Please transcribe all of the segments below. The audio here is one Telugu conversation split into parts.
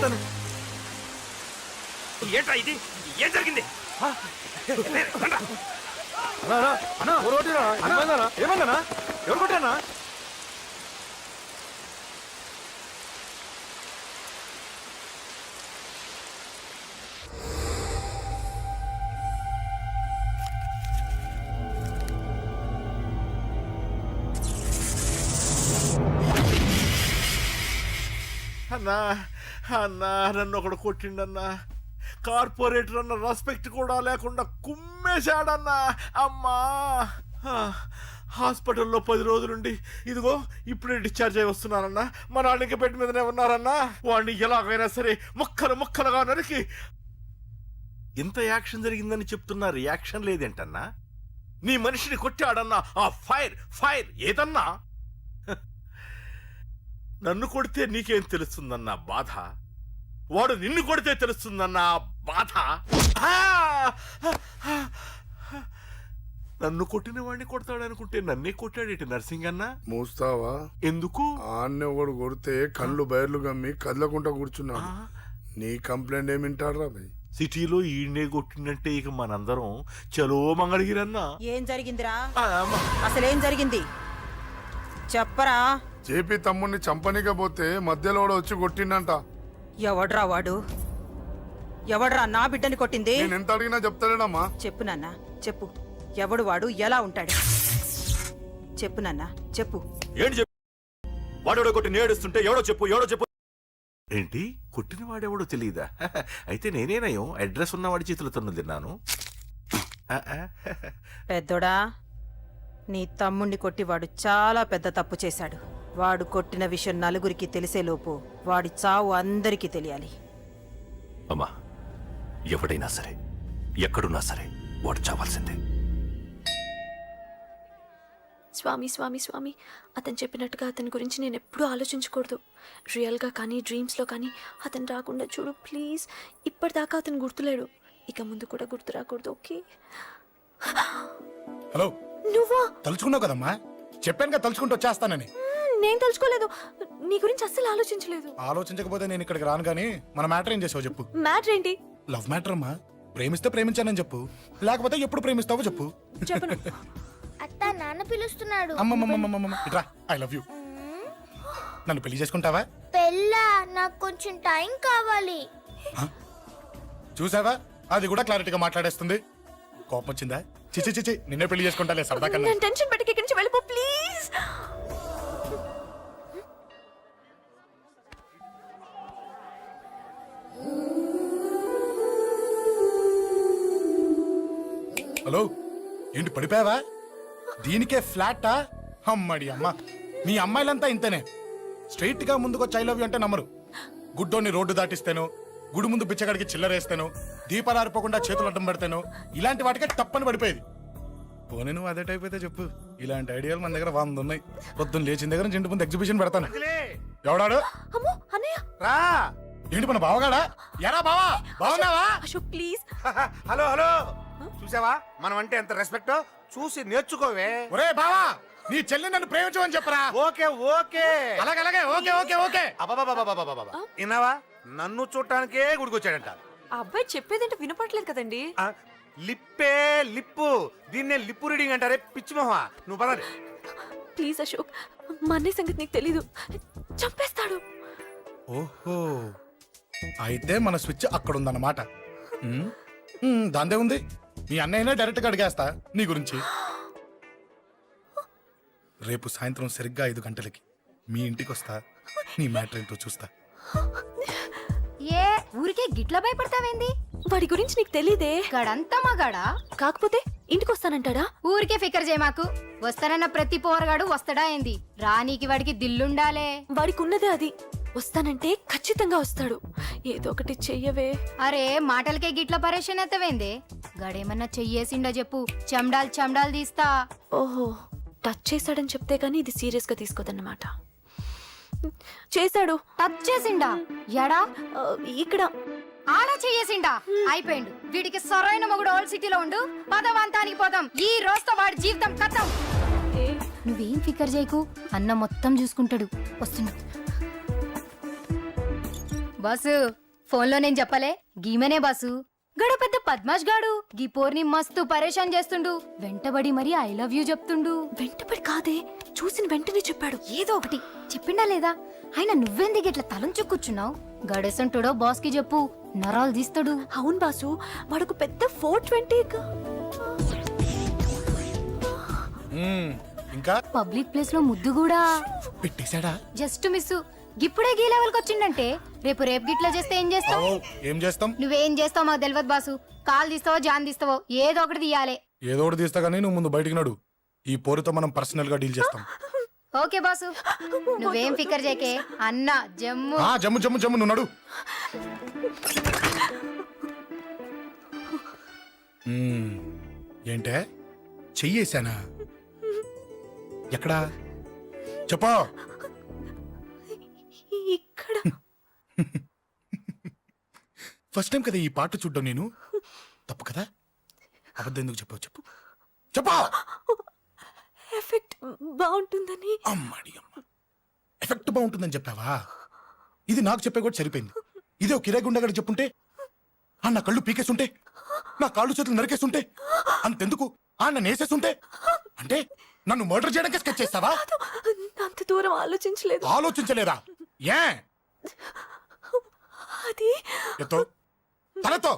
చెప్తాను. ఏంట్రా ఇది? ఏం జరిగింది? ఏమన్నా ఎవరు కొట్టానా? అన్నా అన్నా నన్ను ఒకడు కొట్టిండన్నా. కార్పొరేటర్ అన్న రెస్పెక్ట్ కూడా లేకుండా కుమ్మేశాడన్నా. అమ్మా హాస్పిటల్లో 10 రోజులుండి ఇదిగో ఇప్పుడే డిశ్చార్జ్ అయి వస్తున్నానన్నా. మా నాన్నకి బెడ్ మీదనే ఉన్నారన్నా. వాడిని ఎలాగైనా సరే ముక్కలు ముక్కలుగా నరికి. ఇంత యాక్షన్ జరిగిందని చెప్తున్నా రియాక్షన్ లేదేంటన్నా? నీ మనిషిని కొట్టాడన్నా. ఆ ఫైర్ ఫైర్ ఏదన్నా? నన్ను కొడితే నీకేం తెలుస్తుందన్నా బాధ? వాడు నిన్ను కొడితే తెలుస్తుందన్నా బాధ. నన్ను కొట్టిన వాడిని కొడతాడనుకుంటే నన్నే కొట్టాడేటి నర్సింగన్నా. మూస్తావా? ఎందుకు? ఆన్నే ఒకడు కొడితే కళ్ళు బయర్లు గమ్మి కదలకుండా కూర్చున్నాడు. నీ కంప్లైంట్ ఏమింటారా భయ్? సిటీలో ఈయనే కొట్టిందంటే ఇక మనందరం చలో మంగళగిరన్నా. ఏం జరిగిందిరా? అసలేం జరిగింది చెప్పరా? జేపీ తమ్ముడిని చంపనీకపోతే మధ్యలో వచ్చి కొట్టిండంట. ఎవడ్రా వాడు? ఎవడ్రా నా బిడ్డని కొట్టింది? నేను ఎంత అడిగినా చెప్తాడేనమ్మా. చెప్పు నాన్న చెప్పు. ఎవడు వాడు? ఎలా ఉంటాడు? చెప్పు నాన్న చెప్పు. ఏంటి చెప్పు? వాడెవడో కొట్టి నేడుస్తుంటే ఎవడో చెప్పు ఎవడో చెప్పు. ఏంటి కొట్టిన వాడెవడో తెలియదా? అయితే నేనేనయం అడ్రస్ ఉన్నవాడి చేతులతో తిన్నాను. పెద్దోడా, నీ తమ్ముణ్ణి కొట్టి వాడు చాలా పెద్ద తప్పు చేశాడు. వాడు కొట్టిన విషయం నలుగురికి తెలిసేలోపు వాడి చావు అందరికీ తెలియాలి. అమ్మా, ఎవడైనా సరే ఎక్కడున్నా సరే వాడు చావాల్సిందే. స్వామి స్వామి స్వామి, అతను చెప్పినట్టుగా అతని గురించి నేను ఎప్పుడూ ఆలోచించకూడదు. రియల్గా కానీ డ్రీమ్స్లో కానీ అతను రాకుండా చూడు ప్లీజ్. ఇప్పటిదాకా అతను గుర్తులేడు, ఇక ముందు కూడా గుర్తు రాకూడదు. ఓకే? హలో, నువ్వా? తలుచుకున్నావు కదమ్మా, చెప్పాను కదా తలుచుకుంటూ వచ్చేస్తానని. నేను తలుచుకోలేదు, నీ గురించి అస్సలు ఆలోచించలేదు. ఆలోచించకపోతే నేను ఇక్కడికి రాను. కానీ మన మ్యాటర్ ఏం చేసావు చెప్పు. మ్యాటర్ ఏంటి? లవ్ మ్యాటర్ అమ్మా. ప్రేమిస్తే ప్రేమించానని చెప్పు, లేకపోతే ఎప్పుడు ప్రేమిస్తావో చెప్పు. చెప్పను. అత్త నాన్న పిలుస్తున్నాడు. అమ్మమ్మమ్మమ్మమ్మ ఇట్రా, ఐ లవ్ యూ. నన్ను పెళ్లి చేసుకుంటావా? పెళ్ళా? నాకు కొంచెం టైం కావాలి. చూసావా, అది కూడా క్లారిటీగా మాట్లాడేస్తుంది. కోపం వచ్చిందా? చిచి చిచి, నిన్నే పెళ్లి చేసుకుంటాలే సరదా కన్నా. నేను టెన్షన్ పెట్టి ఇక్కడి నుంచి వెళ్ళిపో ప్లీజ్. హలో, ఏంటి పడిపోయావా? దీనికే ఫ్లాటా? అమ్మడి అమ్మ, మీ అమ్మాయిలంతా ఇంతనే. స్ట్రైట్ గా ముందుకొచ్చి ఐ లవ్ యూ అంటే నమ్మరు. గుడ్డోని రోడ్డు దాటిస్తాను, గుడి ముందు బిచ్చగాడికి చిల్లరేస్తాను, దీపాలు ఆరిపోకుండా చేతులు అడ్డం పెడతాను, ఇలాంటి వాటికే తప్పని పడిపోయేది. పోనీ నువ్వు అదే టైప్ అయితే చెప్పు. ఇలాంటి ఐడియాలు మన దగ్గర 100 ఉన్నాయి. పొద్దున్న లేచిన దగ్గర నుంచి ఇంటి ముందు ఎగ్జిబిషన్ పెడతాను. ఎవడాడు? అమ్మో అన్నయ్య. రా. ఏంటి మన బావగాడా? ఎరా బావా, బావున్నావా? అశోక్ ప్లీజ్. హలో హలో, చూసావా మనం అంటే ఎంత రెస్పెక్ట్? చూసి నేర్చుకోవే. ఒరే బావా, నీ చెల్లి నన్ను ప్రేమించమని చెప్పరా. ఓకే ఓకే, అలాగే ఓకే ఓకే ఓకే. విన్నావా? నన్ను చూడటానికే గుడికొచ్చాడంట. ఆ అబ్బాయి చెప్పేదంటే వినపడలేదు కదండి. లిప్పే లిప్పు, దీన్నే లిప్పు రీడింగ్ అంటారే పిచ్చి మొహ. నువ్వు పదండి ప్లీజ్ అశోక్, మా అన్నయ్య సంగతి నీకు తెలీదు, చంపేస్తాడు. ఓహో, అయితే మన స్విచ్ అక్కడ ఉందన్నమాట. దాందే ఉంది. మీ అన్నయ్యనే డైరెక్ట్ గా అడిగేస్తా నీ గురించి. రేపు సాయంత్రం సరిగ్గా 5 గంటలకి మీ ఇంటికి వస్తా. నీ మ్యాటర్ ఏంటో చూస్తా. ఏ ఊరికే గిట్ల భయపడతావేంది? వాడి గురించి నీకు తెలీదే. గడంతా మగాడా? కాకపోతే ఇంటికి వస్తానంటాడా? ఊరికే ఫికర్ చేయమాకు. వస్తానన్న ప్రతి పోరగాడు వస్తాడా ఏంది? రానీకి వాడికి దిల్లుండాలే. వాడికి ఉన్నదే అది. వస్తానంటే ఖచ్చితంగా వస్తాడు. ఏదో ఒకటి చెయ్యవే. అరే మాటలకే గిట్ల పరేషన్ ఎత్తవేంది? గడేమన్నా చెయ్యేసిండో చెప్పు, చెమ్డాల్ తీస్తా. ఓహో, టచ్ చేశాడని చెప్తే గానీ ఇది సీరియస్ గా తీసుకోదన్నమాట. చేశాడు. టచ్ చేసిండా? ఎడా? ఇక్కడ. ఆడా చెయ్యేసిండా? అయిపోయిండు. వీడికి సరైన మొగుడు ఓల్డ్ సిటీలో ఉండు. పదవంతానికి పోదాం. ఈ రోజుతో వాడి జీవితం కథం. నువ్వేం ఫికర్ చేయకు, అన్న మొత్తం చూసుకుంటాడు. వస్తున్నా. బాసు ఫోన్లో నేను చెప్పలే గీమనే బాసు గడు పెద్ద పద్మాష్ గాడు గీ పోర్ని మస్తు పరేషాన్ చేస్తుండు వెంటబడి మరి ఐ లవ్ యూ చెప్తుండు వెంటపడి కాదే చూసిన వెంటనే చెప్పాడు. ఏదో ఒకటి చెప్పిండా లేదా ఆయన నువ్వెందుకు ఇట్లా తలంచు కూర్చున్నావు గడేసంటుడో బాస్ కి చెప్పు నరాలు తీస్తాడు. అవును బాసు వాడుకు పెద్ద 420. ఇంకా పబ్లిక్ ప్లేస్ లో ముద్దు కూడా పెట్టేశాడా? జస్ట్ మిస్ ఇప్పుడే గీ లెవెల్కి వచ్చిండంటే రేపు గిట్లా చేస్తే ఏం చేస్తావు? ఓ, ఏం చేస్తాం? నువ్వేం చేస్తావు మాకు తెలియదు బాసు. కాల్ తీస్తావో జాన్ తీస్తావో ఏదో ఒకటి తీయాలి. ఏదో ఒకటి తీస్తా గానీ నువ్వు ముందు బయటికి నడు. ఈ పోరుతో మనం పర్సనల్ గా డీల్ చేస్తాం. ఓకే బాసు నువ్వేం ఫికర్ చేకే అన్న జమ్ము. జమ్ము జమ్ము జమ్ము నువ్వు నడు. ఏంటే చెయ్యేశానా? ఎక్కడా చెప్పా? ఇక్కడ ఫస్ట్ టైం కదా ఈ పాట చూడ్డం నేను. తప్పు కదా? అబద్ధం ఎందుకు చెప్పావు చెప్పు చెప్పా. ఎఫెక్ట్ బాగుంటుందని. అమ్మాడి అమ్మ, ఎఫెక్ట్ బాగుంటుందని చెప్పావా? ఇది నాకు చెప్పే కూడా సరిపోయింది. ఇదే ఒక కిరాయి గుండెగాడు చెప్పుంటే, నా కళ్ళు పీకేస్తుంటే, నా కాళ్ళు చేతులు నరికేస్తుంటే, అంతెందుకు నన్ను వేసేస్తుంటే, అంటే నన్ను మర్డర్ చేయడానికి స్కెచ్ చేస్తావా? అంత దూరం ఆలోచించలేదు. ఆలోచించలేదా? ఏ అది ఎత్తో తలతో.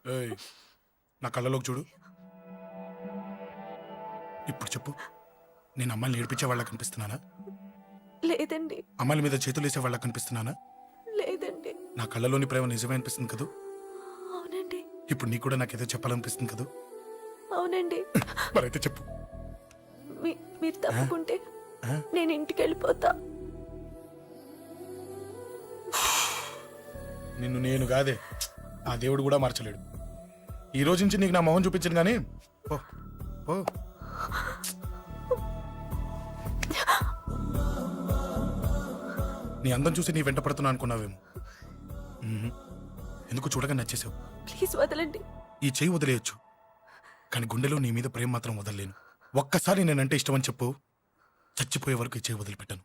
ఏయ్, నా కళ్ళలోకి చూడు. ఇప్పుడు చెప్పు, నేను అమ్మాయిని ఏడిపించే వాళ్ళ కనిపిస్తున్నానా? లేదండి. అమ్మాయిల మీద చేతులు వేసే వాళ్ళ కనిపిస్తున్నానా? లేదండి. నా కళ్ళలోని ప్రేమ నిజమే అనిపిస్తుంది కదూ? అవునండి. ఇప్పుడు నీకు కూడా నాకేదో చెప్పాలనిపిస్తుంది కదూ? అవునండి. మరైతే చెప్పు. మీరు తప్పుకుంటే నేను ఇంటికి వెళ్ళిపోతా. నిన్ను నేను కాదే, ఆ దేవుడు కూడా మార్చలేడు. ఈ రోజు నుంచి నీకు నా మొహం చూపించను కానీ ఓ ఓ. నీ అందం చూసి నీ వెంట పడుతున్నా అనుకున్నావేమో. ఎందుకు చూడగా నచ్చేసావు. ప్లీజ్ వదలండి. ఈ చెయ్యి వదిలేయచ్చు, కానీ గుండెలో నీ మీద ప్రేమ మాత్రం వదలలేను. ఒక్కసారి నేనంటే ఇష్టం అని చెప్పు, చచ్చిపోయే వరకు ఈ చెయ్యి వదిలిపెట్టాను.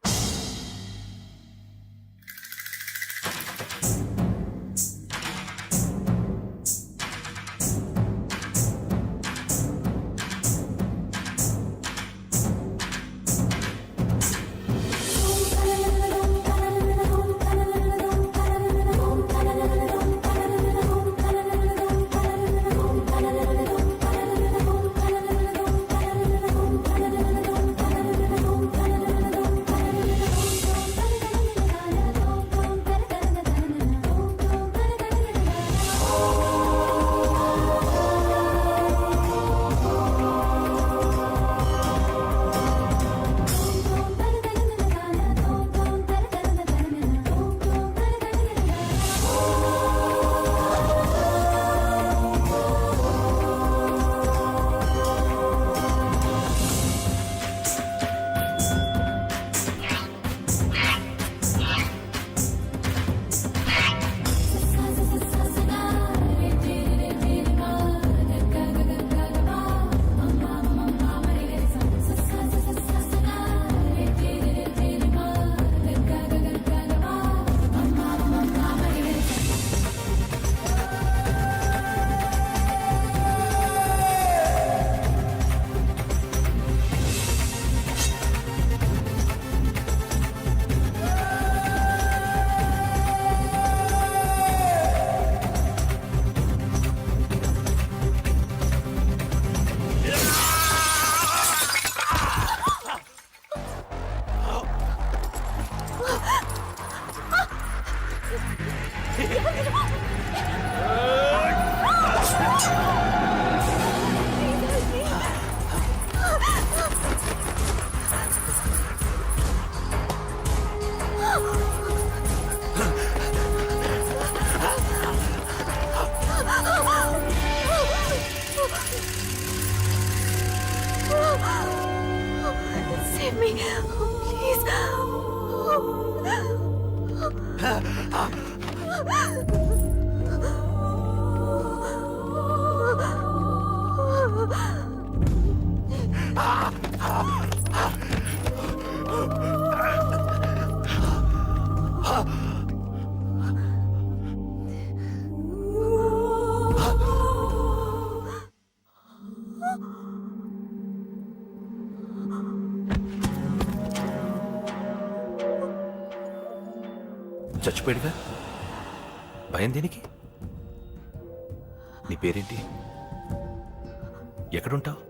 Save me, please. Ah! చచ్చిపోయాడుగా భయం దేనికి? నీ పేరేంటి? ఎక్కడుంటావు?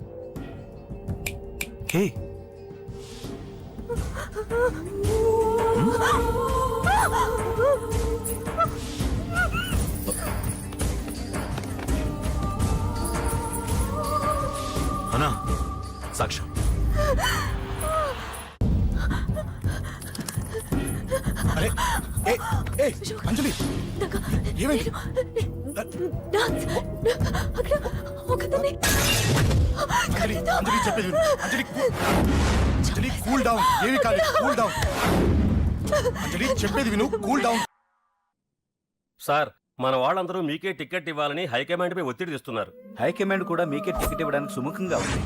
హే అన్నా, సాక్ష్యం. అరే ఏ ఏ అంజలి ఏమైంది? అంజలి అంజలి చెప్పేది విను. అంజలి కూల్ డౌన్. ఏమి కాదు, కూల్ డౌన్. అంజలి చెప్పేది విను, కూల్ డౌన్. సార్, మన వాళ్ళందరూ మీకే టికెట్ ఇవ్వాలని హైకమాండ్ పై ఒత్తిడి తెస్తున్నారు. హైకమాండ్ కూడా మీకే టికెట్ ఇవ్వడానికి సుముఖంగా ఉంది.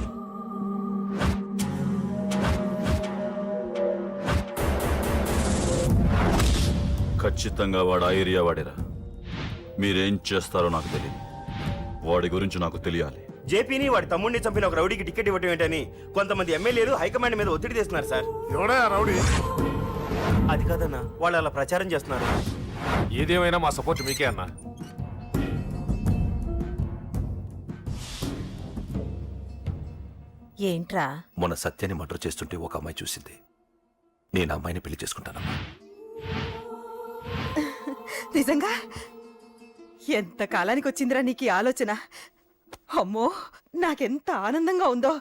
ఖచ్చితంగా వాడు ఆ ఏరియా వాడేరా. మీరేం చేస్తారో నాకు తెలియదు. వాడి గురించి నాకు తెలియాలి. జేపీని వాడి తమ్ముడిని చంపిన ఒక రౌడీకి టికెట్ ఇవ్వటం ఏంటని కొంతమంది ఎమ్మెల్యేలు హైకమాండ్ మీద ఒత్తిడి తెస్తున్నారు సార్. ఎవడా రౌడీ? అది కాదన్నా, వాళ్ళు అలా ప్రచారం చేస్తున్నారు. ఏదేమైనా మా సపోర్ట్ మీకే అన్నా. ఏంట్రా? మొన్న సత్యాన్ని మర్డర్ చేస్తుంటే ఒక అమ్మాయి చూసింది. నేను ఆ అమ్మాయిని పెళ్లి చేసుకుంటానమ్మా. నిజంగా? ఎంత కాలానికి వచ్చిందిరా నీకు ఈ ఆలోచన? అమ్మో, నాకెంత ఆనందంగా ఉందో.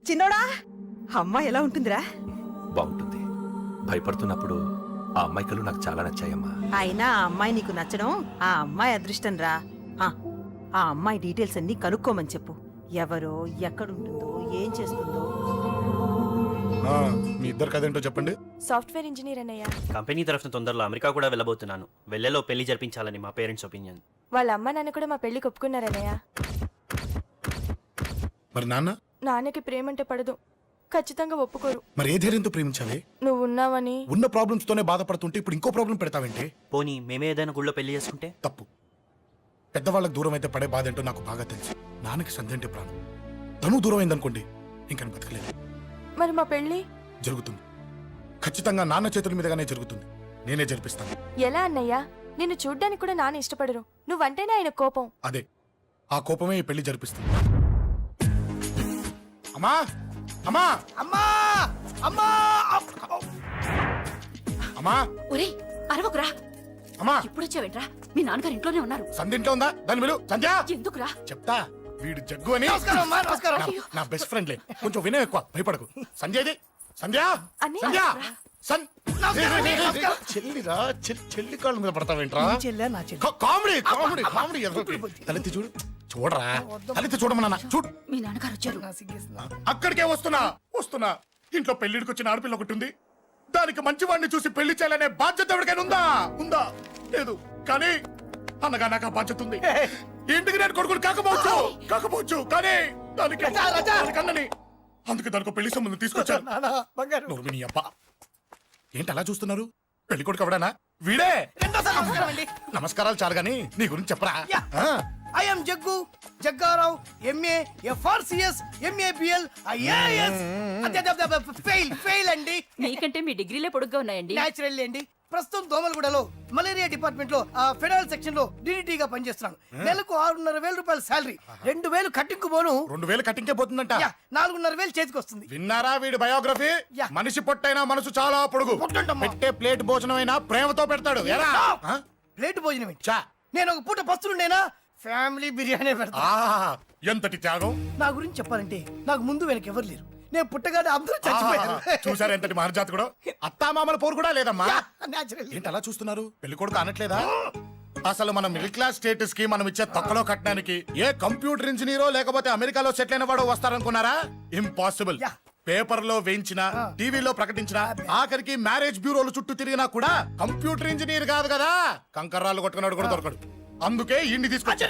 చిన్నోడా, అమ్మాయి ఎలా ఉంటుందిరా? బాగుంటుంది. భయపడుతున్నప్పుడు ఆ అమ్మాయి కళ్ళు నాకు చాలా నచ్చాయమ్మా. అయినా ఆ అమ్మాయి నీకు నచ్చడం ఆ అమ్మాయి అదృష్టం రా. ఆ అమ్మాయి డీటెయిల్స్ అన్ని కనుక్కోమని చెప్పు. ఎవరో, ఎక్కడుంటుందో, ఏం చేస్తుందో. మీ ఇద్దరు కదేంటో చెప్పండి. సాఫ్ట్వేర్ ఇంజనీర్ అన్నయ్య. కంపెనీ తరఫున తొందరలో అమెరికా కూడా వెళ్ళబోతున్నాను. వెళ్ళేలో పెళ్లి జరిపించాలని మా పేరెంట్స్ ఒపీనియన్. వాళ్ళ అమ్మ నాన్న కూడా మా పెళ్లికి ఒప్పుకున్నారన్నయ్య. మరి నాన్న? నాన్నకి ప్రేమంటే పడదు, ఖచ్చితంగా ఒప్పుకోరు. మరి ఏ ధైర్యంతో ప్రేమించాలి? నువ్వు ఉన్నావని. ఉన్న ప్రాబ్లమ్స్ తోనే బాధపడుతుంటే ఇప్పుడు ఇంకో ప్రాబ్లం పెడతావేంటి? పోనీ మేమే ఏదైనా గుళ్ళో పెళ్లి చేసుకుంటే? తప్పు. పెద్దవాళ్ళకి దూరం అయితే పడే బాధ ఏంటో నాకు బాగా తెలుసు. నాన్నకి సంధ్య అంటే ప్రాణం. తను దూరం అయిందనుకోండి, ఇంకా బతకలేదు. మరి మా పెళ్లి జరుగుతుంది. ఖచ్చితంగా నాన్న చేతుల మీదగానే జరుగుతుంది. నేనే జరిపిస్తాను. ఎలా అన్నయ్యా? నిన్ను చూడ్డానికి కూడా నాన్న ఇష్టపడరు. నువ్వంటేనే ఆయన కోపం. అదే, ఆ కోపమే ఈ పెళ్లి జరిపిస్తుంది. అమ్మా అమ్మా అమ్మా అమ్మా అమ్మా ఒరేయ్, అరవకురా. అమ్మా ఇప్పుడు వచ్చావేంట్రా? మీ నాన్నగారు ఇంట్లోనే ఉన్నారు. సంధ్య ఇంట్లో ఉందా? దాని విలు. సంధ్య ఎందుకురా? చెప్తా. వీడు జగ్గు అని నా బెస్ట్ ఫ్రెండ్లే. కొంచెం వినయం ఎక్కువ, భయపడకు. సంధ్యది. సంధ్య అన్నయ్య, సంధ్య రా. చెల్లిరా, చెల్లి కాళ్ళ మీద పడతావేంట్రా? Comedy comedy comedy. తలెత్తి చూడు. చూడరా, తలెత్తి చూడమన్నా. చూడు, మీ నాన్నగారు వచ్చారు. అక్కడికే వస్తున్నా వస్తున్నా. ఇంట్లో పెళ్లిడికి వచ్చిన ఆడపిల్ల ఒకటి ఉంది. దానికి మంచివాడిని చూసి పెళ్లి చేయాలనే బాధ్యత ఎవరికైనా ఉందా? ఉందా? లేదు. కానీ అన్నగా నాకు ఆ బాధ్యత ఉంది. ఇంటికి నేను కొడుకుని కాకపోవచ్చు కానీ దానికి అన్నని. అందుకే దానికి పెళ్లి సంబంధం తీసుకొచ్చాను. నోర్మిని అబ్బా, ఏంటి అలా చూస్తున్నారు? పెళ్లి కొడుకు ఎవడానా? వీడే. నమస్కారాలు చాలు గాని నీ గురించి చెప్పరా. I'm Jaggu Jaggarao, MA FRCS, MABL, IAS. Fail అండి. మీకంటే మీ డిగ్రీలే పొడుగ్గా ఉన్నాయండి. న్యాచురల్ అండి. ప్రస్తుతం దోమలగూడలో మలేరియా డిపార్ట్మెంట్ లో ఫెడరల్ సెక్షన్ లో డిడిటీగా పనిచేస్తున్నాను. నెలకు 6,500 రూపాయల శాలరీ, 2,000 కట్టింకు పోను. 2,000 కట్టింకే పోతుందంట. 4,500 చేతికి వస్తుంది. విన్నారా వీడి బయోగ్రఫీ? మనిషి పొట్టైనా మనసు చాలా పొడుగు. పెట్టే ప్లేట్ భోజనం అయినా ప్రేమతో పెడతాడు. ప్లేట్ భోజనం ఏంటి? నేను ఒక పూట పస్తులుండేనా? ఫ్యామిలీ బిర్యానీ పెడతా. ఎంతటి త్యాగం! నా గురించి చెప్పాలంటే నాకు ముందు వెనక ఎవరు లేరు. నేను పుట్టగానే అందరూ చచ్చిపోయారు. చూసారు ఎంతటి మహర్జాత్ కూడా. అత్తామామల పోరు కూడా లేదమ్మా. ఏంటి అలా చూస్తున్నారు? పెళ్లి కొడుకు అనట్లేదా? అసలు మన మిడిల్ క్లాస్ స్టేటస్ కి మనం ఇచ్చే తక్కువ కట్టడానికి ఏ కంప్యూటర్ ఇంజనీరో లేకపోతే అమెరికాలో సెటిల్ అయిన వాడు వస్తారనుకున్నారా? ఇంపాసిబుల్. పేపర్ లో వేయించిన, టీవీలో ప్రకటించిన, ఆఖరికి మ్యారేజ్ బ్యూరోలు చుట్టూ తిరిగినా కూడా కంప్యూటర్ ఇంజనీర్ కాదు కదా, కంకర్రాలు కొట్టుకున్నాడు కూడా దొరకడు. అందుకే ఇండి తీసుకొచ్చా.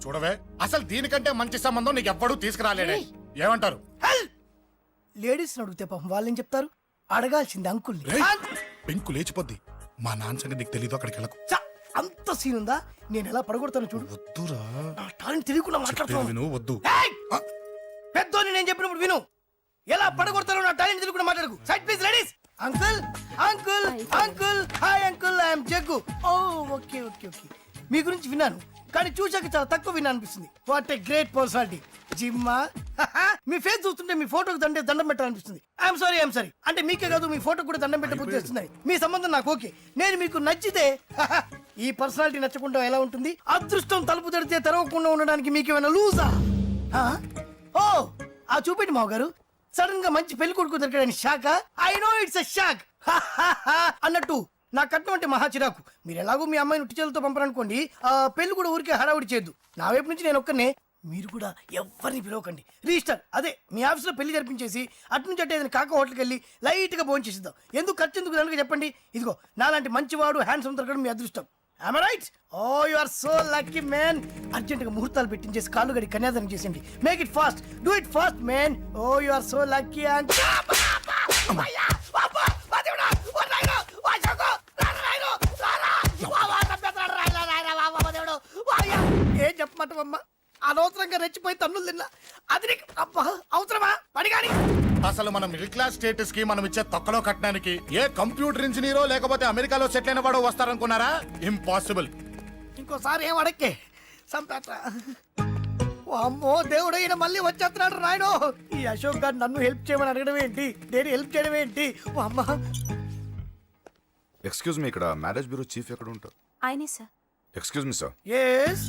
చూడవే, అసలు దీనికంటే మంచి సంబంధం నీకు ఎవ్వడూ తీసుకురాలేడే. ఏమంటారు? లేడీస్ అడిగితే పాపం వాళ్ళేం చెప్తారు? అడగాల్సింది అంకుల్. పెంకు లేచిపోద్ది. మా నాన్న సంగతి నీకు తెలీదు. అక్కడికి వెళ్ళకు. అంత సీన్ ఉందా? నేను ఎలా పడగొడతాను చూడు. వద్దురా, నా టాలెంట్ తెలియకుండా మాట్లాడుతున్నాను. వద్దు. పెద్దోని నేను చెప్పినప్పుడు విను. ఎలా పడగొడతాను నా టాలెంట్ తెలియకుండా మాట్లాడకు. Side please ladies. Uncle uncle uncle hi uncle I'm Jaggu oh okay okay okay మీ గురించి విన్నాను కానీ చూశాక చాలా తక్కువ విన్నా అనిపిస్తుంది వాట్ ఏ గ్రేట్ పర్సనాలిటీ జిమ్మా మీ ఫేస్ చూస్తుంటే మీ ఫోటోకి దండం పెట్టాలనిపిస్తుంది ఐఎమ్ సారీ అంటే మీకే కాదు మీ ఫోటో కూడా దండం పెట్టబుద్ధి చేస్తున్నాయి మీ సంబంధం నాకు ఓకే నేను మీకు నచ్చితే ఈ పర్సనాలిటీ నచ్చకుండా ఎలా ఉంటుంది అదృష్టం తలుపు తడితే తెరవకుండా ఉండడానికి మీకేమైనా లూజా ఓ ఆ చూపెట్టి మావ గారు సడన్ గా మంచి పెళ్లి కొడుకు దొరికాడని shock I know it's a shock అన్నట్టు నా కట్నం అంటే మహా చిరాకు మీరు ఎలాగో మీ అమ్మాయిని ఉట్టి చేతులతో పంపరనుకోండి ఆ పెళ్లి కూడా ఊరికే హడావుడి చేయొద్దు నా వైపు నుంచి నేను ఒక్కనే మీరు కూడా ఎవరిని పిలవకండి రిజిస్టర్ అదే మీ ఆఫీస్లో పెళ్లి జరిపించేసి అటు నుంచి అంటే ఏదైనా కాక హోటల్కి వెళ్ళి లైట్ గా భోజనం చేసిద్దాం ఎందుకు ఖర్చు ఎందుకు కనుక చెప్పండి ఇదిగో నాలాంటి మంచివాడు హ్యాండ్సమ్ దొరకడం మీ అదృష్టం am I right? Oh, you are so lucky, man. అర్జెంటుగా ముహూర్తాలు పెట్టించేసి కాళ్ళు గడి కన్యాదానం చేసింది. Make it fast. Do it fast, man. Oh, you are so lucky. And ఏం చెప్పమంటావమ్మా అనవసరంగా రెచ్చిపోయి తన్నులు తిన్నా అది నీకు అబ్బా అవసరమా పడిగాని అసలు మన మిడిల్ క్లాస్ స్టేటస్ కి మనం ఇచ్చే తొక్కలో కట్టడానికి ఏ కంప్యూటర్ ఇంజనీరో లేకపోతే అమెరికాలో సెటిల్ అయిన వాడు వస్తారనుకున్నారా ఇంపాసిబుల్ ఇంకోసారి ఏం అడక్కే సంపేట అమ్మో దేవుడు ఈయన మళ్ళీ వచ్చేస్తున్నాడు రాయడు ఈ అశోక్ గారు నన్ను హెల్ప్ చేయమని అడగడం ఏంటి నేను హెల్ప్ చేయడం ఏంటి అమ్మ ఎక్స్క్యూజ్ మీ ఇక్కడ మ్యారేజ్ బ్యూరో చీఫ్ ఎక్కడ ఉంటారు ఆయనే sir excuse me sir yes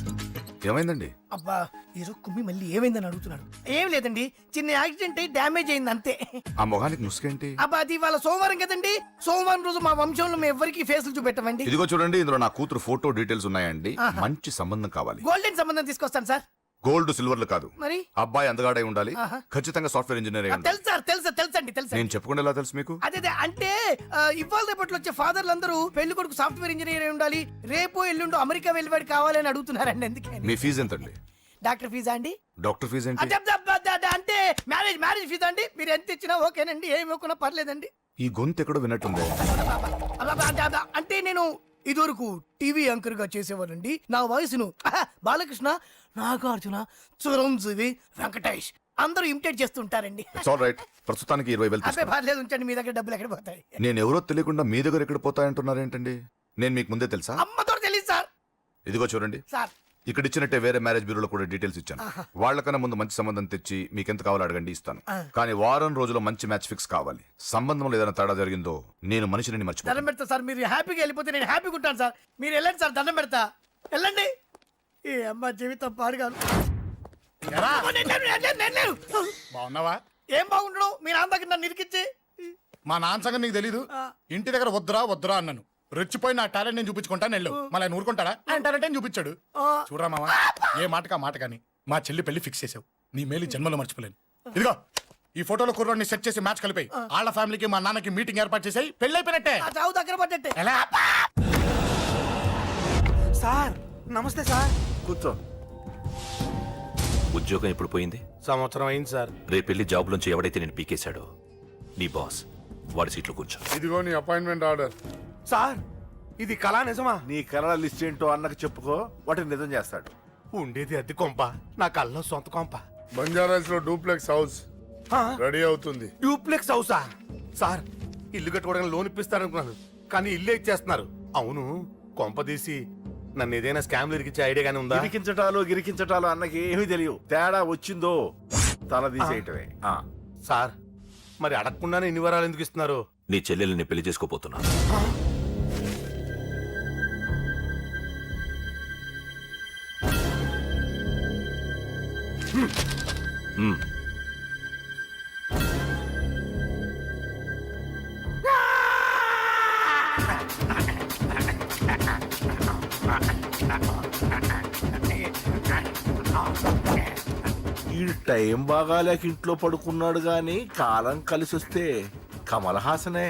ఏమైందండి అబ్బా ఈరోజు కుమ్మి మళ్ళీ ఏమైందని అడుగుతున్నాడు ఏం లేదండి చిన్న యాక్సిడెంట్ అయి డ్యామేజ్ అయింది అంతే ఆ మొహానికి ముసుకేంటి అబ్బా అది ఇవాళ సోమవారం కదండి సోమవారం రోజు మా వంశంలో మేము ఎవరికి ఫేసులు చూపెట్టమండి ఇదిగో చూడండి ఇందులో నా కూతురు ఫోటో డీటెయిల్స్ ఉన్నాయండి మంచి సంబంధం కావాలి గోల్డెన్ సంబంధం తీసుకొస్తాను సార్ గోల్డ్ సిల్వర్లు కాదు మరి అబ్బాయి అందగాడై ఉండాలి ఖచ్చితంగా సాఫ్ట్వేర్ ఇంజనీర్ అయి ఉండాలి తెలుసు సార్ తెలుసండి తెలుసండి నేను చెప్పకుండా ఎలా తెలుసు మీకు అదే అంటే ఇవాళ రేపట్లో వచ్చే ఫాదర్లు అందరూ పెళ్లి కొడుకు సాఫ్ట్వేర్ ఇంజనీర్ అయి ఉండాలి రేపు ఎల్లుండు అమెరికా వెళ్ళివాడు కావాలని అడుగుతున్నారండి ఎందుకే మీ ఫీజు ఎంతండి డాక్టర్ ఫీజా అండి డాక్టర్ ఫీజు ఏంటి అంటే మ్యారేజ్ ఫీజా అండి మీరు ఎంత ఇచ్చినా ఓకేనండి ఏమి ఇవ్వకున్నా పర్లేదండి ఈ గొంతు ఎక్కడో విన్నట్టుంది అంటే నేను ఇదివరకు టీవీ యాంకర్ గా చేసేవాళ్ళండి నా వయసును బాలకృష్ణ నాగార్జున చిరంజీవి వెంకటేష్ అందరూ ఇమిటేట్ చేస్తుంటారండి ఇట్స్ ఆల్ రైట్ ప్రస్తుతానికి 20,000 అబ్బే పర్లేదు ఉంచండి మీ దగ్గర డబ్బులు ఎక్కడ పోతాయి నేను ఎవరో తెలియకుండా మీ దగ్గర ఎక్కడ పోతాయంటున్నారు ఏంటండి నేను మీకు ముందే తెలుసా అమ్మతో తెలియదు సార్ ఇదిగో చూడండి సార్ ఇక్కడ ఇచ్చినట్టే వేరే మ్యారేజ్ బ్యూరోలో కూడా డీటెయిల్స్ ఇచ్చాను వాళ్ళకన్నా ముందు మంచి సంబంధం తెచ్చి మీకు ఎంత కావాలో అడగండి ఇస్తాను కానీ వారం రోజుల్లో మంచి మ్యాచ్ ఫిక్స్ కావాలి సంబంధంలో ఏదైనా తేడా జరిగిందో నేను మనిషిని మర్చిపోతాను దండం పెడతా సార్ మీరు హ్యాపీగా వెళ్ళిపోతే నేను హ్యాపీగా ఉంటాను సార్ మీరు వెళ్ళండి సార్ దండం పెడతా వెళ్ళండి ఏ అమ్మ జీవితం పాడుగాను బాగున్నావా ఏం బాగుండడం మీ నాన్న దగ్గర నన్ను ఇరికిచ్చి మా నాన్న సంగతి నీకు తెలీదు ఇంటి దగ్గర వద్దురా అన్నాను రెచ్చిపోయి నా టాలెంట్ నేను చూపించుకుంటాను వెళ్ళు మళ్ళీ ఆయన ఊరుకుంటాడా ఆయన టాలెంట్ అని చూపించాడు చూడరా మామ ఏ మాటకా మాట కానీ మా చెల్లి పెళ్లి ఫిక్స్ చేసావు నీ మేలు జన్మలో మర్చిపోలేను ఇదిగో ఈ ఫోటోలో కుర్రాడిని సెట్ చేసి మ్యాచ్ కలిపాయి వాళ్ళ ఫ్యామిలీకి మా నాన్నకి మీటింగ్ ఏర్పాటు చేసాయి పెళ్లి అయిపోయినట్టే చావు దగ్గర పడ్డట్టే ఎలా సార్ నమస్తే సార్ కూర్చో. ఉద్యోగం ఎప్పుడు పోయింది? సంవత్సరం అయింది సార్. రేపెళ్ళి జాబ్ నుంచి ఎవడైతే నేను పీకేశాడో నీ బాస్ వాడి సీట్లో కూర్చో. ఇదిగో నీ అపాయింట్మెంట్ ఆర్డర్. సార్ ఇది కళా నిజమా? నీ కళల లిస్ట్ ఏంటో అన్నకు చెప్పుకో, వాటిని నిజం చేస్తాడు. ఉండేది అద్దె కొంప, నా కళ్ళలో సొంత కొంప. బంజారాస్ లో డూప్లెక్స్ హౌస్ రెడీ అవుతుంది. డూప్లెక్స్ హౌసా? సార్ ఇల్లు కట్టుకోవడానికి లోన్ ఇప్పిస్తారనుకున్నాను, కానీ ఇల్లే ఇచ్చేస్తున్నారు. అవును, కొంప తీసి నన్ను ఏదైనా స్కామ్ ఇరికించే ఐడియా గానీ ఉందా? గిరికించటాలు అన్నకి ఏమీ తెలియదు. తేడా వచ్చిందో తల తీసేయటమే. సార్ మరి అడగకుండానే ఇన్ని వరాలు ఎందుకు ఇస్తున్నారు? నీ చెల్లెల్ని పెళ్లి చేసుకోపోతున్నా. ఈ టైం బాగాలేక ఇంట్లో పడుకున్నాడు గాని కాలం కలిసి వస్తే కమల్ హాసనే.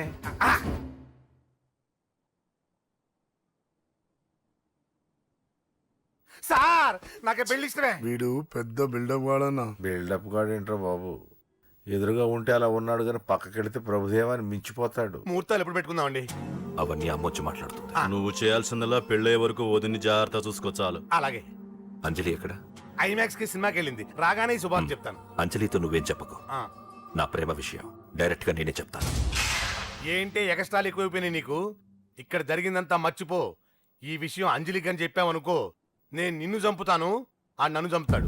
సార్ నాకే పెళ్లి ఇష్టమే. వీడు పెద్ద బిల్డప్ వాడన్నా. బిల్డప్ గాడేంట్రా బాబు, ఎదురుగా ఉంటే అలా ఉన్నాడు కానీ పక్కకెడితే ప్రభుదేవాన్ని మించిపోతాడు. ముహూర్తాలు ఎప్పుడు పెట్టుకుందామండి? అవన్నీ అమ్మొచ్చి మాట్లాడుతుంది. నువ్వు చేయాల్సిందల్లా పెళ్ళే వరకు వదిని జాగ్రత్త చూసుకో చాలు. అలాగే. అంజలి ఎక్కడ? ఐమాక్స్ కి సినిమాకి వెళ్ళింది, రాగానే ఈ శుభాన్ని చెప్తాను. అంజలితో నువ్వేం చెప్పకు. నా ప్రేమ విషయం డైరెక్ట్ గా నేనే చెప్తాను. ఏంటి ఎగస్ట్రాలు ఎక్కువైపోయినాయి నీకు? ఇక్కడ జరిగిందంతా మర్చిపో. ఈ విషయం అంజలికి అని చెప్పావనుకో, నేను నిన్ను చంపుతాను, ఆ నన్ను చంపుతాడు.